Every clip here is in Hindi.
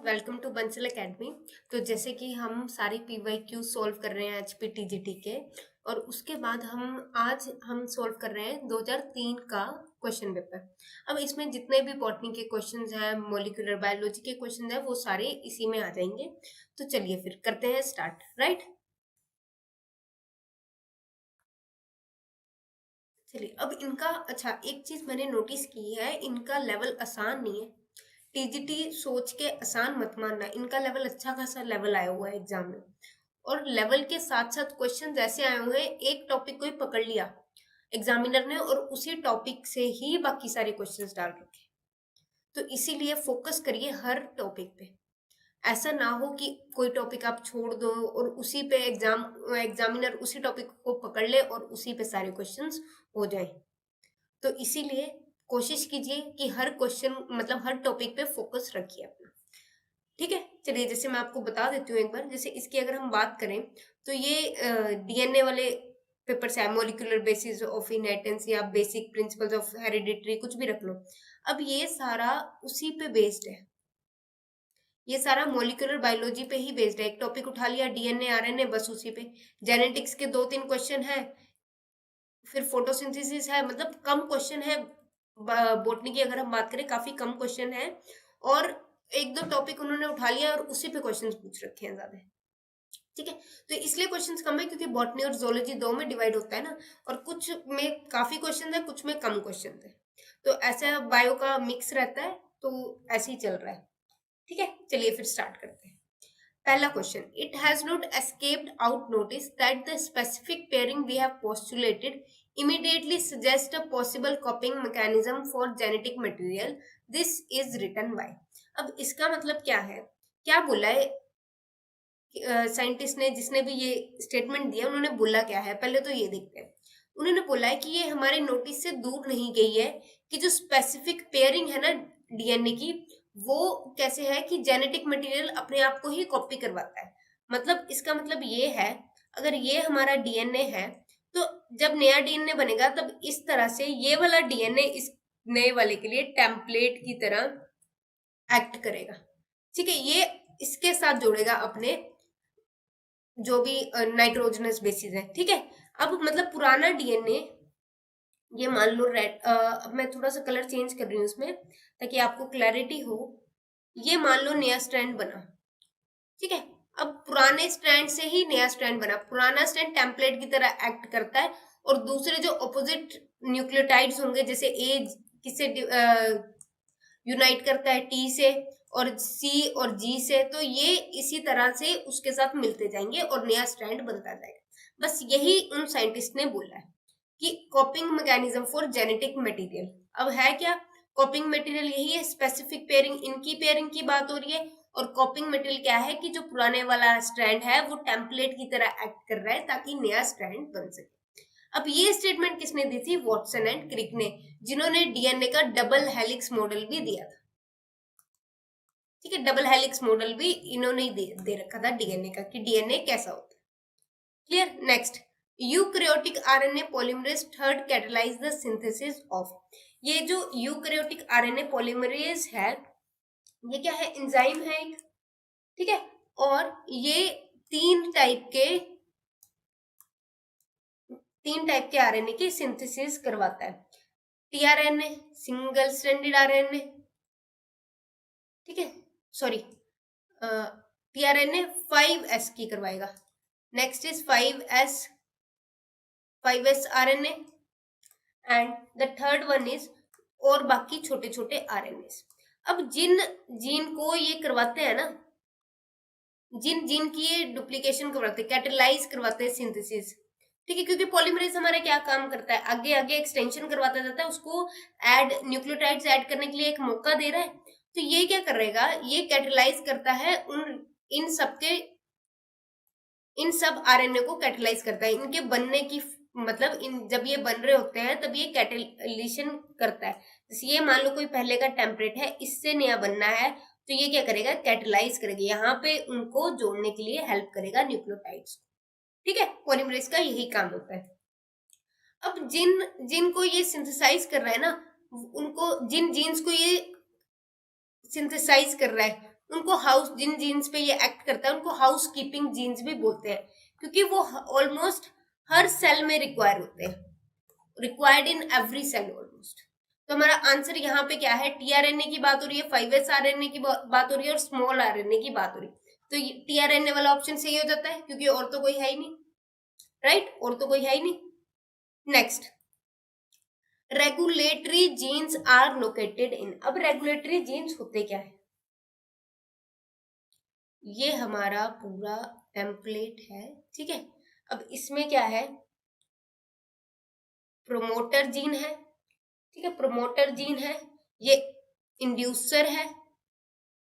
Welcome to Bansal academy. तो जैसे कि हम सारी पीवाईक्यू सॉल्व कर रहे हैं एचपीटीजीटी के, और उसके बाद आज हम सॉल्व कर रहे हैं 2003 का क्वेश्चन पेपर। अब इसमें जितने भी बॉटनी के क्वेश्चंस हैं, मॉलिक्यूलर बायोलॉजी के क्वेश्चंस हैं, वो सारे इसी में आ जाएंगे। तो चलिए फिर करते हैं स्टार्ट। राइट, चलिए अब इनका अच्छा, एक चीज मैंने नोटिस की है, इनका लेवल आसान नहीं है। टीजीटी सोच के आसान मत मानना, इनका लेवल अच्छा खासा लेवल आया हुआ है एग्जाम में। और लेवल के साथ साथ क्वेश्चन ऐसे आए हुए हैं, एक टॉपिक को ही पकड़ लिया एग्जामिनर ने और उसी टॉपिक से ही बाकी सारे क्वेश्चंस डाल रखे। तो इसीलिए फोकस करिए हर टॉपिक पे। ऐसा ना हो कि कोई टॉपिक आप छोड़ दो और उसी पे एग्जामिनर उसी टॉपिक को पकड़ ले और उसी पे सारे क्वेश्चंस हो जाए। तो इसीलिए कोशिश कीजिए कि हर क्वेश्चन मतलब हर टॉपिक पे फोकस रखिए अपना। ठीक है, चलिए जैसे मैं आपको बता देती हूँ एक बार। जैसे इसकी अगर हम बात करें तो ये डीएनए वाले पेपर से है, मॉलिक्यूलर बेसिस ऑफ इनहेरिटेंस या बेसिक प्रिंसिपल्स ऑफ हेरिडिटरी, कुछ भी रख लो। अब ये सारा उसी पे बेस्ड है, ये सारा मॉलिक्यूलर बायोलॉजी पे ही बेस्ड है। एक टॉपिक उठा लिया डीएनए आरएनए, बस उसी पे। जेनेटिक्स के दो तीन क्वेश्चन है, फिर फोटोसिंथेसिस है, मतलब कम क्वेश्चन है। बोटनी की अगर हम बात करें काफी कम क्वेश्चन है, और एक दो टॉपिक उन्होंने उठा लिया और उसी पे क्वेश्चंस पूछ रखे हैं ज्यादा। ठीक है, तो इसलिए क्वेश्चंस कम है क्योंकि बॉटनी और जोलॉजी दो में डिवाइड होता है ना, और कुछ में काफी क्वेश्चन है, कुछ में कम क्वेश्चन है। तो ऐसा बायो का मिक्स रहता है, तो ऐसे ही चल रहा है। ठीक है, चलिए फिर स्टार्ट करते हैं। पहला question, it has not escaped out notice that the specific pairing we have postulated immediately suggest a possible copying mechanism for genetic material. This is written by। अब इसका मतलब क्या है, क्या बोला है साइंटिस्ट ने, जिसने भी ये स्टेटमेंट दिया, उन्होंने बोला क्या है पहले तो ये देखते हैं। उन्होंने बोला है कि ये हमारे नोटिस से दूर नहीं गई है कि जो स्पेसिफिक पेयरिंग है ना डीएनए की, वो कैसे है कि जेनेटिक मटेरियल अपने आप को ही कॉपी करवाता है। मतलब इसका मतलब ये है, अगर ये हमारा डीएनए है तो जब नया डीएनए बनेगा तब इस तरह से ये वाला डीएनए इस नए वाले के लिए टेम्पलेट की तरह एक्ट करेगा। ठीक है, ये इसके साथ जोड़ेगा अपने जो भी नाइट्रोजनस बेसिस है। ठीक है, अब मतलब पुराना डीएनए, ये मान लो रेड, अब मैं थोड़ा सा कलर चेंज कर रही हूँ इसमें ताकि आपको क्लैरिटी हो। ये मान लो नया स्ट्रैंड बना। ठीक है, अब पुराने स्ट्रैंड से ही नया स्ट्रैंड बना, पुराना स्ट्रैंड टेम्पलेट की तरह एक्ट करता है, और दूसरे जो ऑपोजिट न्यूक्लियोटाइड्स होंगे, जैसे ए किससे यूनाइट करता है, टी से, और सी और जी से, तो ये इसी तरह से उसके साथ मिलते जाएंगे और नया स्ट्रैंड बनता जाएगा। बस यही उन साइंटिस्ट ने बोला है कि कॉपिंग मैकेनिज्म फॉर जेनेटिक मटेरियल। अब है क्या कॉपिंग मटेरियल, यही है स्पेसिफिक पेयरिंग, इनकी पेयरिंग की बात हो रही है। और कॉपिंग मटेरियल क्या है कि जो पुराने वाला स्ट्रैंड है वो टेम्पलेट की तरह एक्ट कर रहा है ताकि नया स्ट्रैंड बन सके। अब ये स्टेटमेंट किसने दी थी, वॉटसन एंड क्रिक ने, जिन्होंने डीएनए का डबल हेलिक्स मॉडल भी दिया था। ठीक है, डबल हेलिक्स मॉडल भी इन्होंने ही दे रखा था डीएनए का, कि डीएनए कैसा होता है। Clear, next, eukaryotic RNA polymerase third catalyse the synthesis of. ये जो यूकैरियोटिक आरएनए पॉलीमरेज है, ये क्या है, एंजाइम है एक। ठीक है, और ये तीन टाइप के आरएनए की सिंथेसिस करवाता है। TRNA, single stranded RNA. ठीक है, सॉरी, टीआरएनए 5s की करवाएगा। Next is 5s RNA, and the third one is, और बाकी छोटे छोटे आरएनए। अब जिन जीन को ये करवाते हैं ना, जिन जीन की ये डुप्लीकेशन करवाते हैं, कैटलाइज करवाते हैं सिंथेसिस। ठीक है, क्योंकि पॉलीमरेज हमारा क्या काम करता है, आगे आगे एक्सटेंशन करवाता जाता है, उसको ऐड न्यूक्लियोटाइड्स ऐड करने के लिए एक मौका दे रहा है। तो ये क्या करेगा, ये कैटलाइज करता है इन सबके, इन सब आरएनए को कैटलाइज करता है, इनके बनने की, मतलब इन जब ये बन रहे होते हैं तब ये कैटलिशन करता है। जैसे ये मान लो कोई पहले का टेम्पलेट है, इससे नया बनना है, तो ये क्या करेगा, कैटलाइज करेगा, यहाँ पे उनको जोड़ने के लिए हेल्प करेगा न्यूक्लियोटाइड्स। ठीक है, पॉलीमरेज का यही काम होता है। अब जिन जिन को ये सिंथेसाइज कर रहा है ना, उनको, जिन जीन्स को ये सिंथेसाइज कर रहा है, उनको हाउस, जिन जीन्स पे ये एक्ट करता है उनको हाउस कीपिंग जीन्स भी बोलते हैं, क्योंकि वो ऑलमोस्ट हर सेल में रिक्वायर होते हैं, required in every cell almost. तो हमारा आंसर यहाँ पे क्या है, टीआरएनए की बात हो रही है, 5s आरएनए की बात हो रही है और स्मॉल आरएनए की बात हो रही है। तो टीआरएनए वाला ऑप्शन सही हो जाता है, क्योंकि और तो कोई है ही नहीं, राइट, और तो कोई है ही नहीं। Next, regulatory genes are located in. अब रेगुलेटरी जीन्स होते क्या है, ये हमारा पूरा टेम्पलेट है, ठीक है। अब इसमें क्या है, प्रोमोटर जीन है, ठीक है, प्रोमोटर जीन है, ये इंड्यूसर है,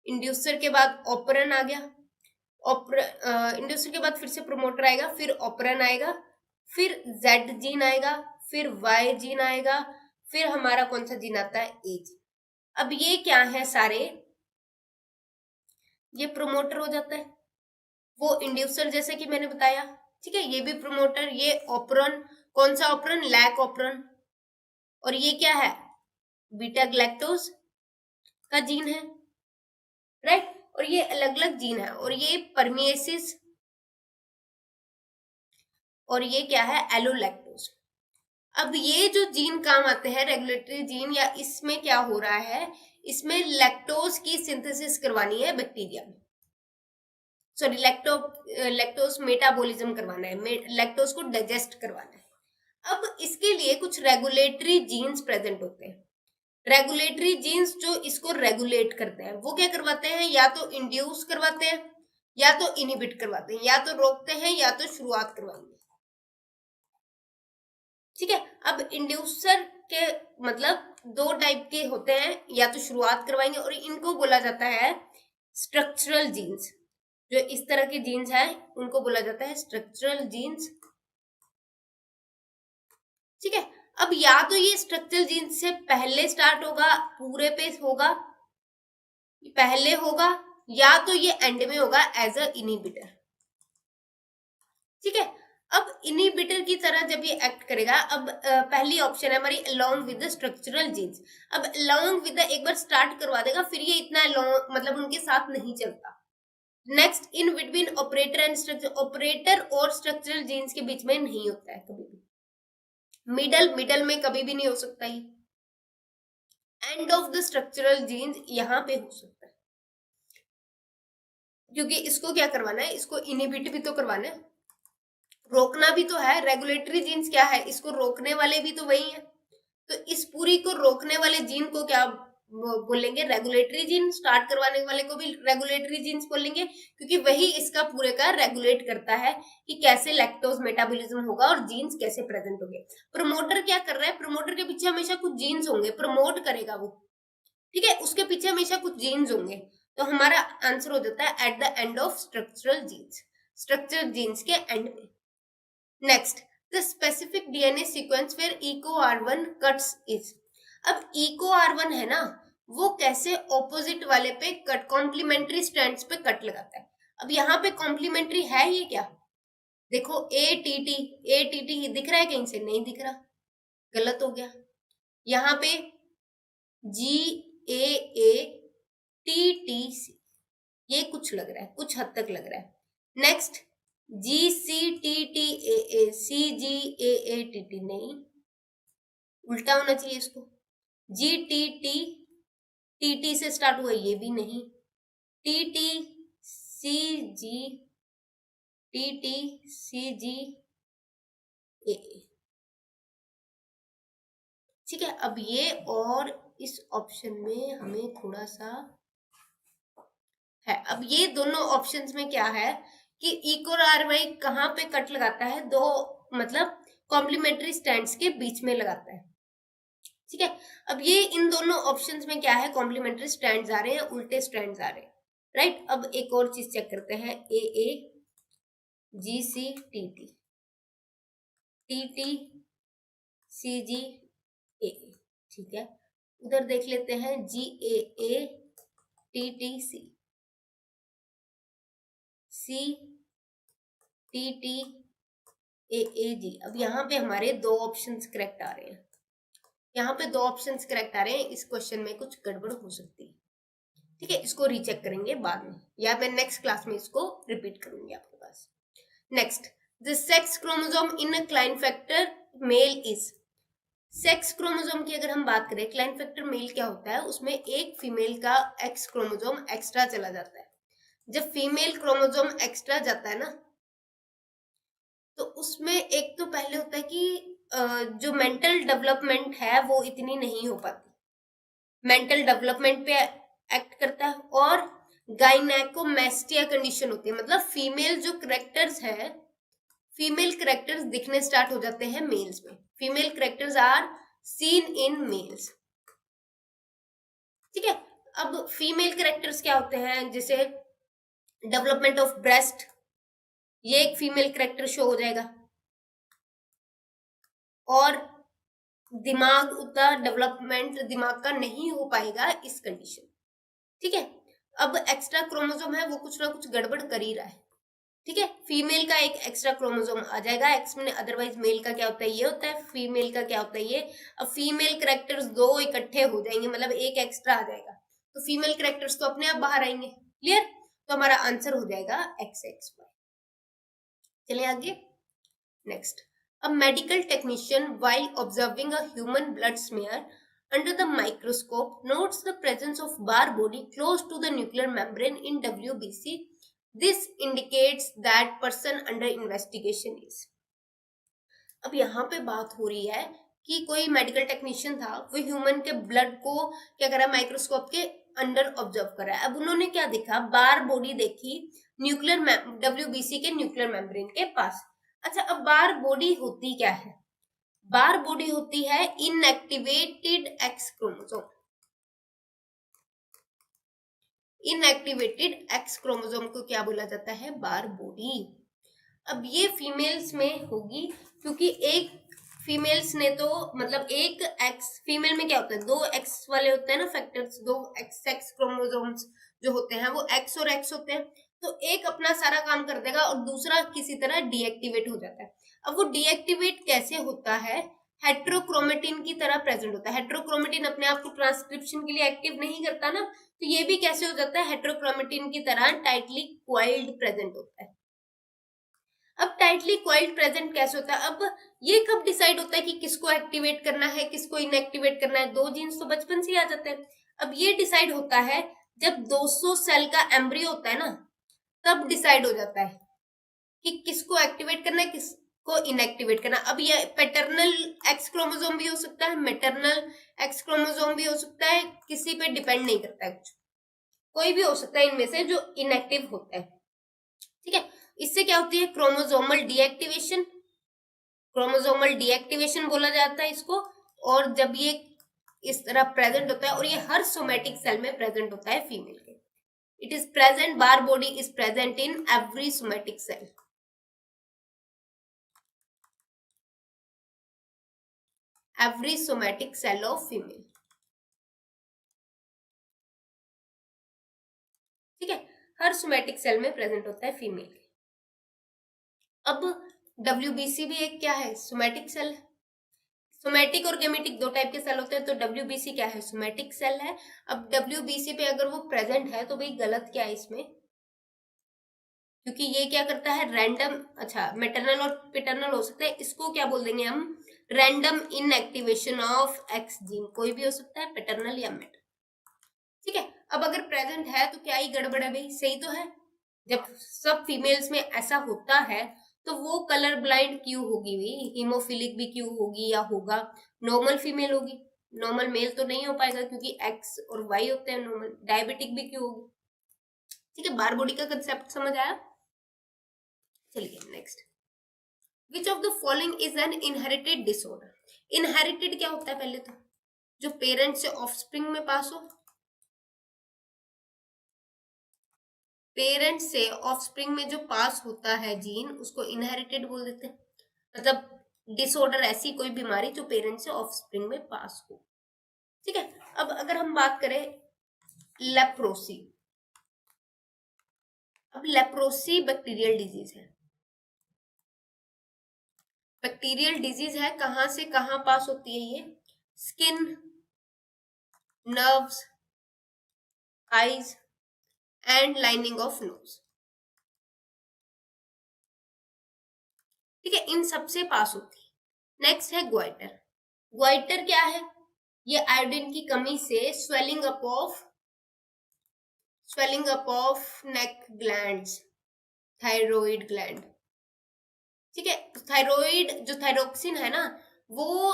इंड्यूसर के बाद ऑपरन आ गया, इंड्यूसर के बाद फिर से प्रोमोटर आएगा, फिर ऑपरन आएगा, फिर जेड जीन आएगा, फिर वाई जीन आएगा, फिर हमारा कौन सा जीन आता है, ए जीन। अब ये क्या है सारे, ये प्रोमोटर हो जाता है, वो इंड्यूसर जैसे कि मैंने बताया, ठीक है, ये भी प्रोमोटर, ये ऑपरन, कौन सा ऑपरन, लैक ऑपरन, और ये क्या है, बीटा ग्लैक्टोज का जीन है, राइट, और ये अलग अलग जीन है, और ये परमिएसिस, और ये क्या है, एलोलैक्टोज। अब ये जो जीन काम आते हैं रेगुलेटरी जीन, या इसमें क्या हो रहा है, इसमें लैक्टोज की सिंथेसिस करवानी है बैक्टीरिया में, सॉरी लैक्टोज मेटाबॉलिज्म करवाना है, लैक्टोज को डाइजेस्ट करवाना है। अब इसके लिए कुछ रेगुलेटरी जीन्स प्रेजेंट होते हैं, रेगुलेटरी जीन्स जो इसको रेगुलेट करते हैं, वो क्या करवाते हैं, या तो इंड्यूस करवाते हैं, या तो इनिबिट करवाते हैं, या तो रोकते हैं, या तो शुरुआत करवाएंगे, ठीक है। अब इंड्यूसर के मतलब दो टाइप के होते हैं, या तो शुरुआत करवाएंगे, और इनको बोला जाता है स्ट्रक्चरल जीन्स, जो इस तरह के जीन्स हैं उनको बोला जाता है स्ट्रक्चरल जीन्स, ठीक है। अब या तो ये स्ट्रक्चरल जीन्स से पहले स्टार्ट होगा, पूरे पे होगा, पहले होगा, या तो ये एंड में होगा एज अ इनिबिटर, ठीक है। अब इनिबिटर की तरह जब ये एक्ट करेगा, अब पहली ऑप्शन है हमारी along with the structural genes. अब अलोंग विद एक बार स्टार्ट करवा देगा, फिर ये इतना अलोंग मतलब उनके साथ नहीं चलता। Next, in between operator and structure, operator और स्ट्रक्चरल जीन्स के बीच में नहीं होता है कभी भी, मिडल में कभी भी नहीं हो सकता, ये end of the structural genes यहाँ पे हो सकता है, क्योंकि इसको क्या करवाना है, इसको इनिबिट भी तो करवाना है, रोकना भी तो है। रेगुलेटरी जीन्स क्या है, इसको रोकने वाले भी तो वही है, तो इस पूरी को रोकने वाले जीन को क्या बोलेंगे, रेगुलेटरी जीन। स्टार्ट करवाने वाले को भी रेगुलेटरी जीन्स बोलेंगे, क्योंकि वही इसका पूरे का रेगुलेट करता है कि कैसे लैक्टोज मेटाबॉलिज्म होगा और जीन्स कैसे प्रेजेंट होंगे। प्रमोटर क्या कर रहा है, प्रमोटर के पीछे हमेशा कुछ जीन्स होंगे, प्रमोट करेगा वो, ठीक है, उसके पीछे हमेशा कुछ जीन्स होंगे। तो हमारा आंसर हो जाता है at the end of structural genes, structural genes के एंड में। Next, the specific DNA sequence where EcoR1 cuts is. अब EcoR1 है ना, वो कैसे ऑपोजिट वाले पे कट, कॉम्प्लीमेंट्री स्ट्रैंड्स पे कट लगाता है। अब यहाँ पे कॉम्प्लीमेंट्री है ये क्या, देखो ATT दिख रहा है कहीं से, नहीं दिख रहा, गलत हो गया। यहाँ पे GAATTC, ये कुछ लग रहा है, कुछ हद तक लग रहा है। नेक्स्ट, GCTTAA, CGAATT, नहीं, उल्टा होना चाहिए इसको। GTTTT से स्टार्ट हुआ, ये भी नहीं। TTCGAA, ठीक है। अब ये और इस ऑप्शन में हमें थोड़ा सा है, अब ये दोनों ऑप्शंस में क्या है कि EcoRY कहाँ पे कट लगाता है, दो मतलब कॉम्प्लीमेंट्री स्टैंड्स के बीच में लगाता है, ठीक है। अब ये इन दोनों ऑप्शंस में क्या है, कॉम्प्लीमेंट्री स्टैंड्स आ रहे हैं, उल्टे स्टैंड्स आ रहे हैं, राइट। अब एक और चीज चेक करते हैं, AAGCTT, TTCGAA, ठीक है। उधर देख लेते हैं GAATTC, CTTAAG। अब यहाँ पे हमारे दो ऑप्शंस करेक्ट आ रहे हैं, यहाँ पे दो ऑप्शंस करेक्ट आ रहे हैं, इस क्वेश्चन में कुछ गड़बड़ हो सकती है, ठीक है, इसको रीचेक करेंगे बाद में, या मैं नेक्स्ट क्लास में इसको रिपीट करूंगी आपके पास। Next, the sex chromosome in a klinefelter male is. Sex chromosome की अगर हम बात करें, क्लाइनफैक्टर मेल क्या होता है, उसमें एक फीमेल का एक्स क्रोमोसोम एक्स्ट्रा चला जाता है। जब फीमेल क्रोमोसोम एक्स्ट्रा जाता है ना, तो उसमें एक तो पहले होता है कि जो मेंटल डेवलपमेंट है वो इतनी नहीं हो पाती, मेंटल डेवलपमेंट पे एक्ट करता है। और गाइनेकोमेस्टिया कंडीशन होती है, मतलब फीमेल जो करेक्टर्स है, फीमेल करेक्टर्स दिखने स्टार्ट हो जाते हैं मेल्स में, female characters are seen in males. ठीक है, अब फीमेल करेक्टर्स क्या होते हैं, जैसे डेवलपमेंट ऑफ ब्रेस्ट, ये एक फीमेल करेक्टर शो हो जाएगा। और दिमाग उतना डेवलपमेंट दिमाग का नहीं हो पाएगा इस कंडीशन। ठीक है, अब एक्स्ट्रा क्रोमोसोम है वो कुछ ना कुछ गड़बड़ कर ही रहा है। ठीक है, फीमेल का एक एक्स्ट्रा क्रोमोसोम आ जाएगा एक्स में, अदरवाइज मेल का क्या होता है ये होता है, फीमेल का क्या होता है ये। अब फीमेल करेक्टर्स दो इकट्ठे हो जाएंगे, मतलब एक एक्स्ट्रा आ जाएगा, तो फीमेल करेक्टर्स तो अपने आप बाहर आएंगे। क्लियर, तो हमारा आंसर हो जाएगा एक्स एक्स वाई। चलिए आगे। Next, a medical technician while observing a human blood smear under the microscope notes the presence of Barr body close to the nuclear membrane in WBC. This indicates that person under investigation is. अब यहाँ पे बात हो रही है कि कोई मेडिकल टेक्नीशियन था, वो ह्यूमन के ब्लड को क्या करा, माइक्रोस्कोप के अंडर ऑब्जर्व करा। अब उन्होंने क्या देखा, बार बॉडी देखी न्यूक्लियर WBC के न्यूक्लियर मेम्ब्रेन के पास। अच्छा, अब बार बॉडी होती क्या है, बार बॉडी होती है inactivated x chromosome. Inactivated x chromosome को क्या बोला जाता है, बार बॉडी। अब ये फीमेल्स में होगी, क्योंकि एक फीमेल्स ने तो मतलब एक एक्स, फीमेल में क्या होता है, दो एक्स वाले होते हैं ना फैक्टर्स, दो एक्स सेक्स क्रोमोसोम्स जो होते हैं वो एक्स और एक्स होते हैं, तो एक अपना सारा काम कर देगा और दूसरा किसी तरह डीएक्टिवेट हो जाता है। अब वो डीएक्टिवेट कैसे होता है, हेट्रोक्रोमेटिन की तरह प्रेजेंट होता है। हेट्रोक्रोमेटिन अपने आप को ट्रांसक्रिप्शन के लिए एक्टिव नहीं करता ना, तो ये भी कैसे हो जाता है, हेट्रोक्रोमेटिन की तरह टाइटली क्वाइल्ड प्रेजेंट होता है। अब टाइटली क्वाइल्ड प्रेजेंट कैसे होता है, अब ये कब डिसाइड होता है कि किसको एक्टिवेट करना है किसको इनएक्टिवेट करना है, दो जीन्स तो बचपन से ही आ जाते हैं। अब ये डिसाइड होता है जब 200 सेल का एम्ब्रियो होता है ना, तब डिसाइड हो जाता है कि किसको एक्टिवेट करना है किसको इनएक्टिवेट करना। अब ये पैटर्नल एक्स क्रोमोसोम भी हो सकता है, मैटरनल एक्स क्रोमोसोम भी हो सकता है, किसी पे डिपेंड नहीं करता है, कुछ कोई भी हो सकता है इनमें से जो इनएक्टिव होता है। ठीक है, इससे क्या होती है, क्रोमोसोमल डीएक्टिवेशन, क्रोमोसोमल डीएक्टिवेशन बोला जाता है इसको। और जब ये इस तरह प्रेजेंट होता है, और ये हर सोमेटिक सेल में प्रेजेंट होता है फीमेल के, it is present, Barr body is present in every somatic cell, every somatic cell of female. ठीक है, हर सोमेटिक सेल में प्रेजेंट होता है फीमेल के। अब WBC भी एक क्या है, सोमेटिक सेल। सोमेटिक और गेमेटिक दो टाइप के सेल होते हैं, तो WBC क्या है, सोमेटिक सेल है। अब WBC पे अगर वो प्रेजेंट है तो भाई गलत क्या है इसमें, क्योंकि ये क्या करता है रैंडम, अच्छा मैटरनल और पिटरनल हो सकता है, इसको क्या बोल देंगे हम, random inactivation of x gene, कोई भी हो सकता है पैटर्नल या मैटर। ठीक है, अब अगर प्रेजेंट है तो क्या ही गड़बड़ है भाई, सही तो है। जब सब फीमेल्स में ऐसा होता है तो वो कलर ब्लाइंड क्यों होगी भाई, हीमोफिलिक भी क्यों होगी, या होगा नॉर्मल फीमेल होगी, नॉर्मल मेल तो नहीं हो पाएगा क्योंकि एक्स और वाई होते हैं नॉर्मल। डायबिटिक भी क्यों होगी। ठीक है, बार बॉडी का कंसेप्ट समझ आया। चलिए next, which of the following is an inherited disorder. Inherited क्या होता है, पहले तो जो पेरेंट्स से ऑफस्प्रिंग में पास हो, पेरेंट्स से ऑफस्प्रिंग में जो पास होता है जीन उसको इनहेरिटेड बोल देते हैं। मतलब डिसऑर्डर ऐसी कोई बीमारी जो पेरेंट्स से ऑफस्प्रिंग में पास हो। ठीक है, अब अगर हम बात करें लेप्रोसी, अब लेप्रोसी बैक्टीरियल डिजीज है, बैक्टीरियल डिजीज है, कहां से कहां पास होती है ये, skin, nerves, eyes and lining of nose. ठीक है, इन सबसे पास होती है। नेक्स्ट है ग्वाइटर। ग्वाइटर क्या है? ये आयोडीन की कमी से swelling up of neck glands, thyroid gland. ठीक है, थायराइड जो थायरोक्सिन है ना, वो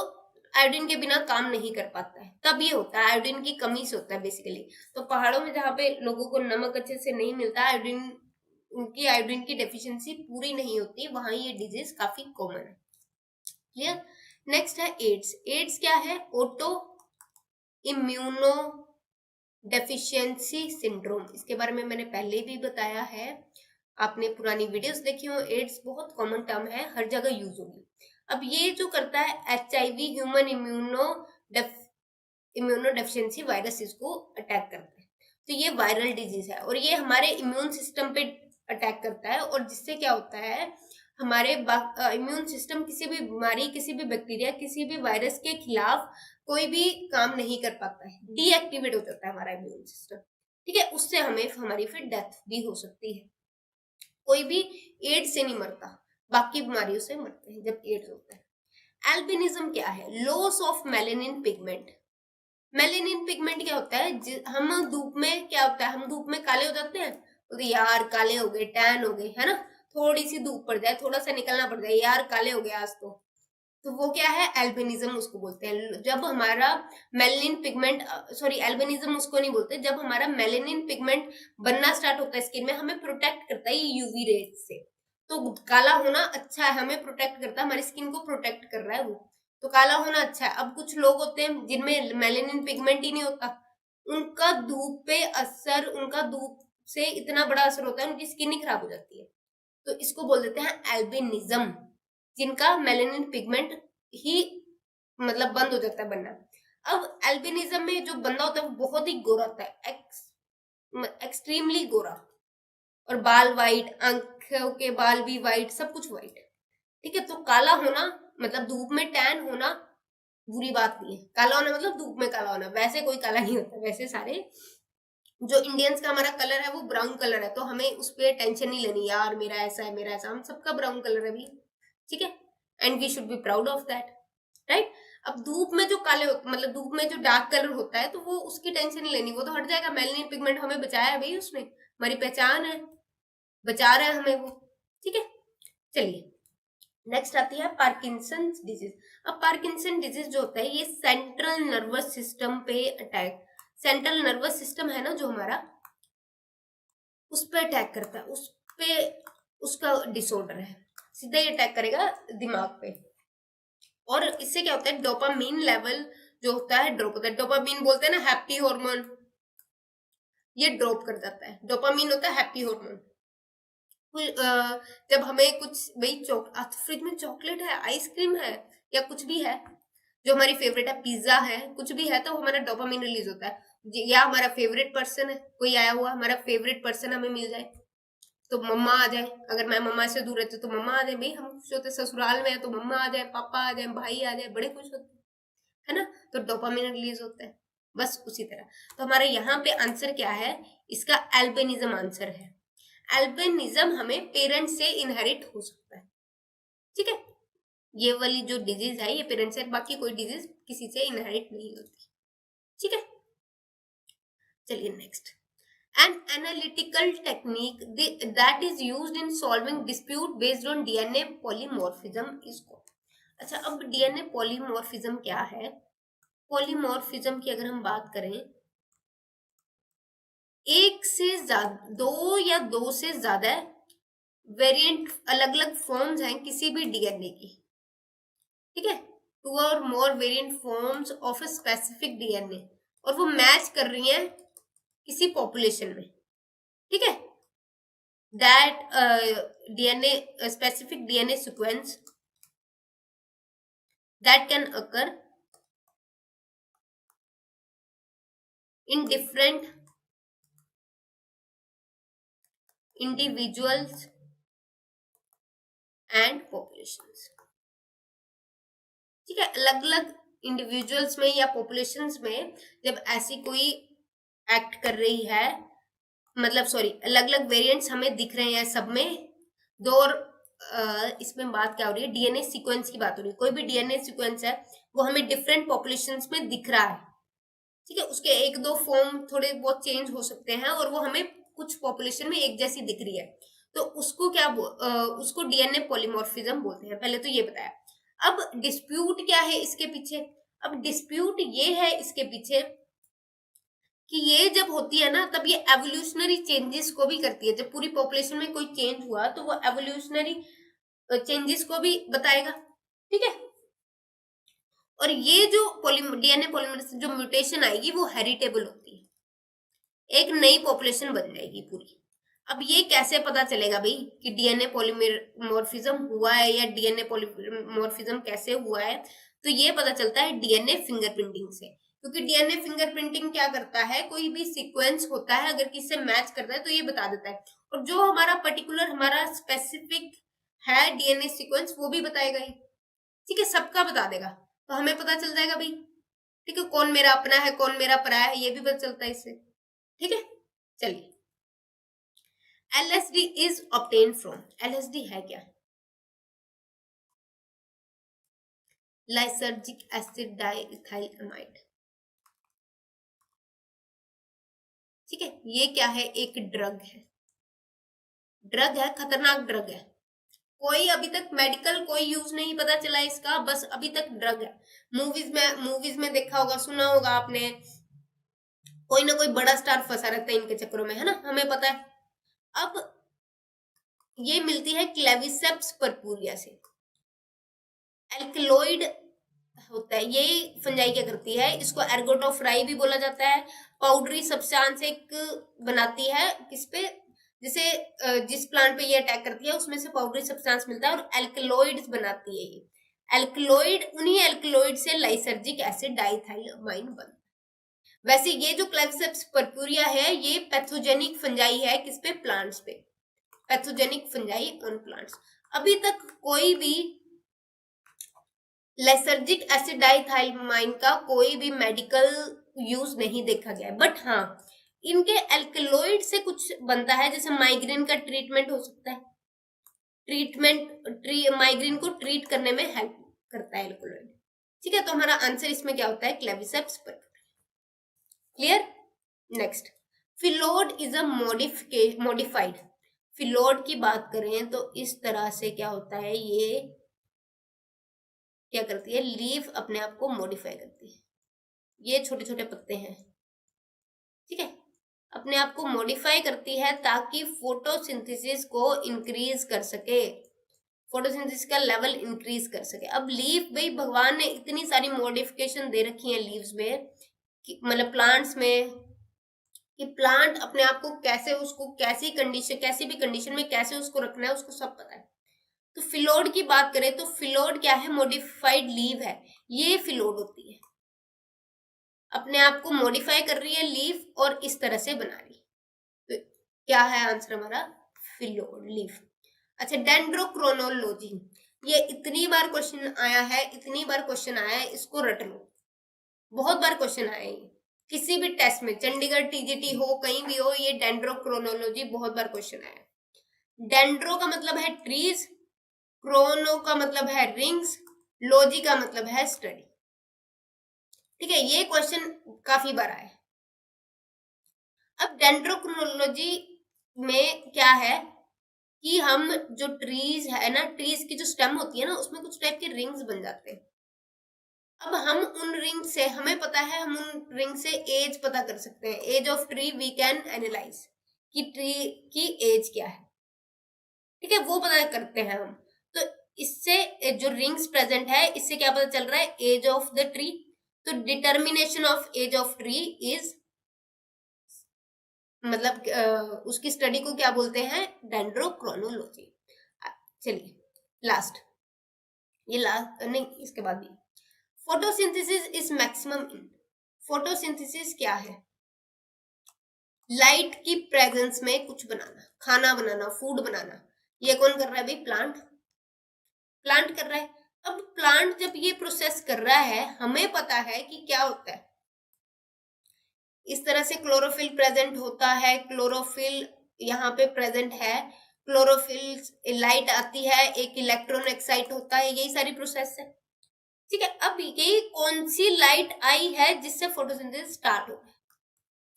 आयोडीन के बिना काम नहीं कर पाता है, तब ये होता है, आयोडीन की कमी से होता है बेसिकली। तो पहाड़ों में जहाँ पे लोगों को नमक अच्छे से नहीं मिलता, आयोडीन, उनकी आयोडीन की डेफिशिएंसी पूरी नहीं होती, वहां ये डिजीज काफी कॉमन है। क्लियर? नेक्स्ट है एड्स। एड्स क्या है? Auto immuno deficiency syndrome. इसके बारे में मैंने पहले भी बताया है, आपने पुरानी वीडियोस देखी हो। एड्स बहुत कॉमन टर्म है, हर जगह यूज होगी। अब ये जो करता है HIV, human immuno deficiency virus, इसको अटैक करता है। तो ये वायरल डिजीज है और ये हमारे इम्यून सिस्टम पे अटैक करता है, और जिससे क्या होता है, हमारे इम्यून सिस्टम किसी भी बीमारी, किसी भी बैक्टीरिया, किसी भी वायरस के खिलाफ कोई भी काम नहीं कर पाता है, डीएक्टिवेट हो जाता है हमारा इम्यून सिस्टम। ठीक है, उससे हमें हमारी फिर डेथ भी हो सकती है। कोई भी एड्स से नहीं मरता, बाकी बीमारियों से मरते हैं जब एड्स होता है। एल्बिनिज्म क्या है? Loss of melanin pigment. Melanin pigment क्या होता है? हम धूप में क्या होता है, हम धूप में काले हो जाते हैं, तो यार काले हो गए, टैन हो गए, है ना, थोड़ी सी धूप पड़ जाए, थोड़ा सा निकलना पड़ जाए, यार काले हो गए आज तो वो क्या है? एल्बिनिज्म उसको बोलते हैं। जब हमारा मेलेनिन पिगमेंट, सॉरी, एल्बिनिज्म उसको नहीं बोलते, जब हमारा मेलेनिन पिगमेंट बनना स्टार्ट होता है स्किन में, हमें प्रोटेक्ट करता है ये यूवी रेज से। तो काला होना अच्छा है, हमें प्रोटेक्ट करता है, हमारी स्किन को प्रोटेक्ट कर रहा है वो, तो काला होना अच्छा है। अब कुछ लोग होते हैं जिनमें मेलेनिन पिगमेंट ही नहीं होता, उनका धूप पे असर, उनका धूप से इतना बड़ा असर होता है, उनकी स्किन ही खराब हो जाती है। तो इसको बोल देते हैं एल्बिनिज्म, जिनका मेलेनिन पिगमेंट ही मतलब बंद हो जाता है बनना। अब एल्बिनिज्म में जो बंदा होता है वो बहुत ही गोरा होता है, एक्सट्रीमली गोरा, और बाल वाइट, आंखों के बाल भी वाइट, सब कुछ वाइट। ठीक है, तो काला होना मतलब धूप में टैन होना बुरी बात नहीं है, काला होना मतलब धूप में काला होना, वैसे कोई काला नहीं होता। वैसे सारे जो इंडियंस का हमारा कलर है वो ब्राउन कलर है, तो हमें उस पर टेंशन नहीं लेनी, यार मेरा ऐसा है, मेरा ऐसा, हम सबका ब्राउन कलर है भी। ठीक है, and we should be proud of that, right? अब धूप में जो काले मतलब धूप में जो डार्क कलर होता है, तो वो उसकी टेंशन नहीं लेनी, वो तो हट जाएगा। मेलेनिन पिगमेंट हमें बचाया है भाई, उसने हमारी पहचान है, बचा रहा है हमें वो। ठीक है, चलिए नेक्स्ट आती है पार्किंसन डिजीज। अब पार्किंसन डिजीज जो होता है, ये सेंट्रल नर्वस सिस्टम पे अटैक, सेंट्रल नर्वस सिस्टम है ना जो हमारा, उस पे अटैक करता है, उस पे उसका डिसऑर्डर है, सीधा ही अटैक करेगा दिमाग पे। और इससे क्या होता है, डोपामीन लेवल जो होता है ड्रॉप होता है। डोपामीन बोलते हैं ना हैप्पी हार्मोन, ये ड्रॉप कर जाता है। डोपामीन होता है हैप्पी हार्मोन। जब हमें कुछ भाई फ्रिज में चॉकलेट है, आइसक्रीम है, या कुछ भी है जो हमारी फेवरेट है, पिज्जा है, कुछ भी है, तो हमारा डोपामीन रिलीज होता है। या हमारा फेवरेट पर्सन है, कोई आया हुआ हमारा फेवरेट पर्सन हमें मिल जाए, तो मम्मा आ जाए, अगर मैं मम्मा से दूर रहती तो मम्मा आ जाए, भाई हम खुश होते, ससुराल में है तो मम्मा आ जाए, पापा आ जाए, भाई आ जाए, बड़े खुश होते है ना, तो डोपामिन रिलीज होता है। बस उसी तरह, तो हमारे यहाँ पे आंसर क्या है, इसका एल्बिनिज्म आंसर है। एल्बिनिज्म हमें पेरेंट्स से इनहेरिट हो सकता है। ठीक है, ये वाली जो डिजीज है ये पेरेंट्स से, बाकी कोई डिजीज किसी से इनहेरिट नहीं होती। ठीक है, चलिए next. An analytical technique that is used in solving dispute based on DNA polymorphism is called। अच्छा, अब DNA polymorphism क्या है? polymorphism की अगर हम बात करें, एक से ज्यादा, दो या दो से ज्यादा वेरिएंट, अलग अलग फॉर्म्स हैं किसी भी डीएनए की। ठीक है, टू और more variant forms of a specific DNA, और वो मैच कर रही हैं किसी पॉपुलेशन में। ठीक है, that DNA, a specific DNA sequence that can occur in different individuals and populations। ठीक है, अलग अलग इंडिविजुअल्स में या पॉपुलेशंस में जब ऐसी कोई एक्ट कर रही है, मतलब सॉरी अलग अलग वेरिएंट्स हमें दिख रहे हैं सब में दो। और इसमें बात क्या हो रही है, डीएनए सीक्वेंस की बात हो रही है। कोई भी डीएनए सीक्वेंस है वो हमें डिफरेंट पॉपुलेशंस में दिख रहा है, ठीक है। उसके एक दो फॉर्म थोड़े बहुत चेंज हो सकते हैं और वो हमें कुछ पॉपुलेशन में एक जैसी दिख रही है, तो उसको उसको डीएनए पॉलीमॉर्फिज्म बोलते हैं। पहले तो ये बताया। अब डिस्प्यूट क्या है इसके पीछे? अब डिस्प्यूट ये है इसके पीछे कि ये जब होती है ना तब ये एवोल्यूशनरी चेंजेस को भी करती है। जब पूरी पॉपुलेशन में कोई चेंज हुआ तो वो एवोल्यूशनरी चेंजेस को भी बताएगा, ठीक है। और ये जो डीएनए पॉलीमरेज जो म्यूटेशन आएगी वो हेरिटेबल होती है, एक नई पॉपुलेशन बन जाएगी पूरी। अब ये कैसे पता चलेगा भाई कि डीएनए पॉलीमॉर्फिज्म हुआ है या डीएनए पॉलीमॉर्फिज्म कैसे हुआ है? तो ये पता चलता है डीएनए फिंगरप्रिंटिंग से, क्योंकि डीएनए फिंगरप्रिंटिंग क्या करता है, कोई भी सीक्वेंस होता है अगर किसी से मैच करता है तो ये बता देता है, और जो हमारा पर्टिकुलर हमारा स्पेसिफिक है डीएनए सीक्वेंस वो भी बताएगा ये, ठीक है, सबका बता देगा। तो हमें पता चल जाएगा भाई, ठीक है, कौन मेरा अपना है कौन मेरा पराया है, ये भी पता चलता है इससे, ठीक है। चलिए, LSD is obtain from, LSD है क्या? लाइसर्जिक एसिड डाइइथाइल अमाइड, ठीक है। ये क्या है? एक ड्रग है, ड्रग है, खतरनाक ड्रग है। कोई अभी तक मेडिकल कोई यूज नहीं पता चला इसका, बस अभी तक ड्रग है। मूवीज में देखा होगा, सुना होगा आपने, कोई ना कोई बड़ा स्टार फंसा रहता है इनके चक्करों में, है ना, हमें पता है। अब ये मिलती है क्लेविसेप्स परपुरिया से। एल्कलॉइड होता है ये फंजाई, क्या करती है, इसको एर्गोटोफ्राई भी बोला जाता है। पाउडरी सब्सटेंस एक बनाती है किस पे, जैसे जिस प्लांट पे ये अटैक करती है उसमें से पाउडरी सब्सटेंस मिलता है और एल्कलॉइड्स बनाती है ये। एल्कलॉइड, उन्हीं एल्कलॉइड से लाइसर्जिक एसिड डाइथाइलमाइन बनता है। वैसे ये जो क्लेविसेप्स परपुरिया है ये पैथोजेनिक फंजाई है किस पे, प्लांट्स पे, पैथोजेनिक फंजाई ऑन प्लांट्स। अभी तक कोई भी लेसर्जिक एसिड डाइथाइलमाइन का कोई भी मेडिकल यूज नहीं देखा गया है, बट हाँ इनके एल्कलॉइड से कुछ बनता है, जैसे माइग्रेन का ट्रीटमेंट हो सकता है, माइग्रेन को ट्रीट करने में हेल्प करता है एल्कलॉइड, ठीक है। तो हमारा आंसर इसमें क्या होता है, क्लेविसेप्स पर। Clear? Next, phyllode is a modified. Phyllode की बात करें तो इस तरह से क्या होता है, ये क्या करती है, लीफ अपने आप को मॉडिफाई करती है। ये छोटे छोटे पत्ते हैं, ठीक है, अपने आप को मॉडिफाई करती है ताकि फोटोसिंथेसिस को इंक्रीज कर सके, फोटोसिंथेसिस का लेवल इंक्रीज कर सके। अब लीफ, भाई भगवान ने इतनी सारी मॉडिफिकेशन दे रखी है लीव्स में, मतलब प्लांट्स में, कि प्लांट अपने आप को कैसे, उसको कैसी कंडीशन, कैसी भी कंडीशन में कैसे उसको रखना है उसको सब पता है। तो फिलोड की बात करें तो फिलोड क्या है, मॉडिफाइड लीव है, ये फिलोड होती है, अपने आप को मॉडिफाई कर रही है लीफ और इस तरह से बना रही है। तो क्या है आंसर हमारा, फिलोड लीफ। अच्छा, डेंड्रोक्रोनोलॉजी, ये इतनी बार क्वेश्चन आया है, इतनी बार क्वेश्चन आया है, इसको रट लो, बहुत बार क्वेश्चन आया है ये, किसी भी टेस्ट में, चंडीगढ़ टीजीटी हो कहीं भी हो, ये डेंड्रोक्रोनोलॉजी बहुत बार क्वेश्चन आया है। डेंड्रो का मतलब है ट्रीज, क्रोनो का मतलब है रिंग्स, लॉजी का मतलब है स्टडी, ठीक है। ये क्वेश्चन काफी बार आया है। अब डेंड्रोक्रोनोलॉजी में क्या है कि हम जो ट्रीज है ना, ट्रीज की जो स्टेम होती है ना, उसमें कुछ टाइप के रिंग्स बन जाते हैं। अब हम उन रिंग से, हमें पता है, हम उन रिंग से एज पता कर सकते हैं, age of tree we can analyse कि ट्री की एज क्या है, ठीक है, वो पता करते हैं हम। तो इससे जो रिंग्स प्रेजेंट है इससे क्या पता चल रहा है, एज ऑफ द ट्री। तो determination of age of tree is, मतलब उसकी स्टडी को क्या बोलते हैं, डेंड्रोक्रोनोलॉजी। चलिए लास्ट, ये लास्ट नहीं, इसके बाद भी, photosynthesis is maximum in, photosynthesis क्या है, लाइट की प्रेजेंस में कुछ बनाना, खाना बनाना, फूड बनाना। ये कौन कर रहा है भाई, प्लांट, प्लांट कर रहा है। अब प्लांट जब ये प्रोसेस कर रहा है, हमें पता है कि क्या होता है, इस तरह से क्लोरोफिल प्रेजेंट होता है, क्लोरोफिल यहाँ पे प्रेजेंट है, क्लोरोफिल लाइट आती है, एक इलेक्ट्रॉन एक्साइट होता है, यही सारी प्रोसेस है। ठीक है, अब ये कौन सी लाइट आई है जिससे फोटोसिंथेसिस स्टार्ट हो गया?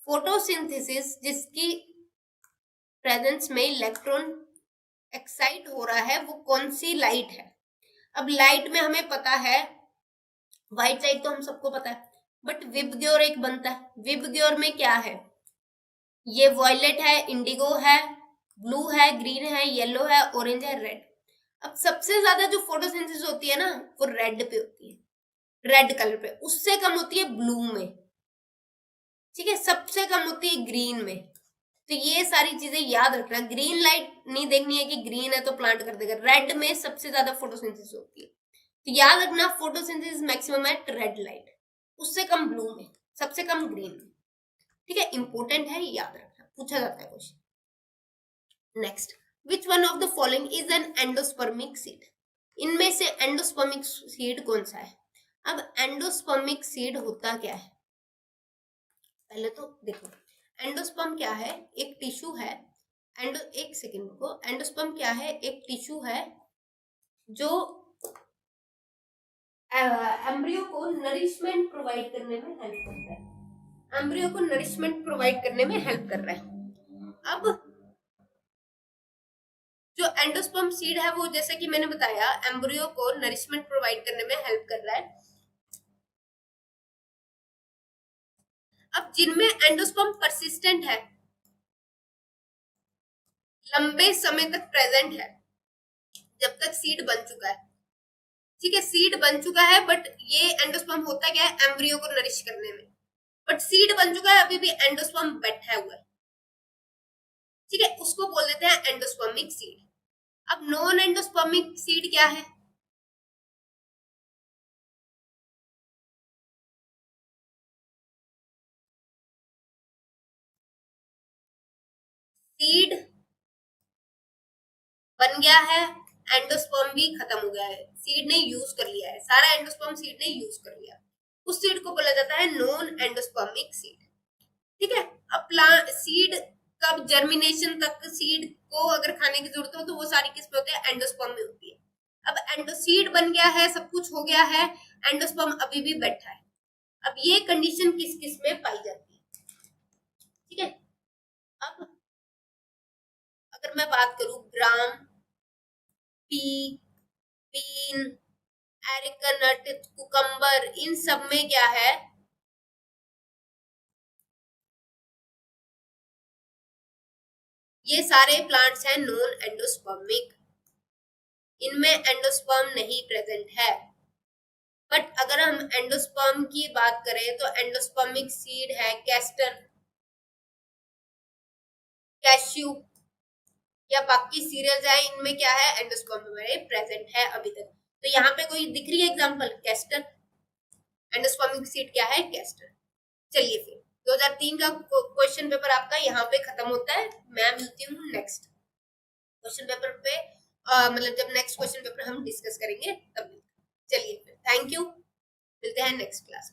फोटोसिंथेसिस जिसकी प्रेजेंस में इलेक्ट्रॉन एक्साइट हो रहा है, वो कौन सी लाइट है? अब लाइट में हमें पता है, व्हाइट लाइट तो हम सबको पता है, बट विबग्योर एक बनता है। विबग्योर में क्या है? ये वॉयलेट है, इंडिगो है, ब्लू है, ग्रीन है, येलो है, ऑरेंज है, रेड। अब सबसे ज्यादा जो फोटोसिंथेसिस होती है ना, वो रेड पे होती है, रेड कलर पे, उससे कम होती है ब्लू में। ठीक है, सबसे कम होती है ग्रीन में। तो ये सारी चीजें याद रखना। ग्रीन लाइट नहीं देखनी है कि ग्रीन है तो प्लांट कर देगा, रेड में सबसे ज्यादा फोटोसिंथेसिस होती है। तो याद रखना, photosynthesis maximum at red light, उससे कम ब्लू में, सबसे कम ग्रीन में। ठीक है, इंपॉर्टेंट है, याद रखना, पूछा जाता है question. Next, which one of the following is an endospermic seed? इनमें से एंडोस्पर्मिक सीड कौन सा है? अब एंडोस्पर्मिक सीड होता क्या है? पहले तो देखो, एंडोस्पर्म क्या है? एक टिश्यू है। एक सेकेंड को, एंडोस्पर्म क्या है? एक टिश्यू है जो एम्ब्रियो को नरिशमेंट प्रोवाइड करने में हेल्प करता है। एम्ब्रियो को नरिशमेंट प्रोवाइड करने में हेल्प कर रहा है। अब जो एंडोस्पर्म सीड है, वो जैसे कि मैंने बताया, एम्ब्रियो को नरिशमेंट प्रोवाइड करने में हेल्प कर रहा है। अब जिनमें एंडोस्पर्म परसिस्टेंट है, लंबे समय तक प्रेजेंट है, जब तक सीड बन चुका है। ठीक है, सीड बन चुका है, बट ये एंडोस्पर्म होता क्या है? एम्ब्रियो को नरिश करने में। बट सीड बन चुका है, अभी भी एंडोस्पर्म बैठा हुआ है। ठीक है, उसको बोल देते हैं एंडोस्पर्मिक सीड। अब नॉन एंडोस्पर्मिक सीड क्या है? सीड बन गया है, एंडोस्पर्म भी खत्म हो गया है, सीड ने यूज कर लिया है, सारा एंडोस्पर्म सीड ने यूज कर लिया, उस सीड को बोला जाता है नॉन एंडोस्पर्मिक सीड। ठीक है, अब प्लांट सीड कब जर्मिनेशन तक सीड को अगर खाने की जरूरत हो तो वो सारी किस में होती है? एंडोस्पर्म में होती है। अब एंडोसीड बन गया है, सब कुछ हो गया है, एंडोस्पर्म अभी भी बैठा है। अब ये कंडीशन किस किस में पाई जाती है? ठीक है, अब अगर मैं बात करूं, ग्राम, पी, पीन, एरिकानट, कुकम्बर, इन सब में क्या है? ये सारे प्लांट्स हैं नॉन एंडोस्पर्मिक, इनमें एंडोस्पर्म नहीं प्रेजेंट है। बट अगर हम एंडोस्पर्म की बात करें तो एंडोस्पर्मिक सीड है कैस्टर, कैश्यू या बाकी सीरियल्स है, इनमें क्या है? एंडोस्पर्म हमारे प्रेजेंट है अभी तक। तो यहाँ पे कोई दिख रही है एग्जांपल? कैस्टर, एंडोस्पर्मिक सीड क्या है? कैस्टर। चलिए फिर 2003 का क्वेश्चन पेपर आपका यहाँ पे खत्म होता है। मैं मिलती हूँ नेक्स्ट क्वेश्चन पेपर पे, मतलब जब नेक्स्ट क्वेश्चन पेपर हम डिस्कस करेंगे तब। चलिए फिर, थैंक यू, मिलते हैं नेक्स्ट क्लास में।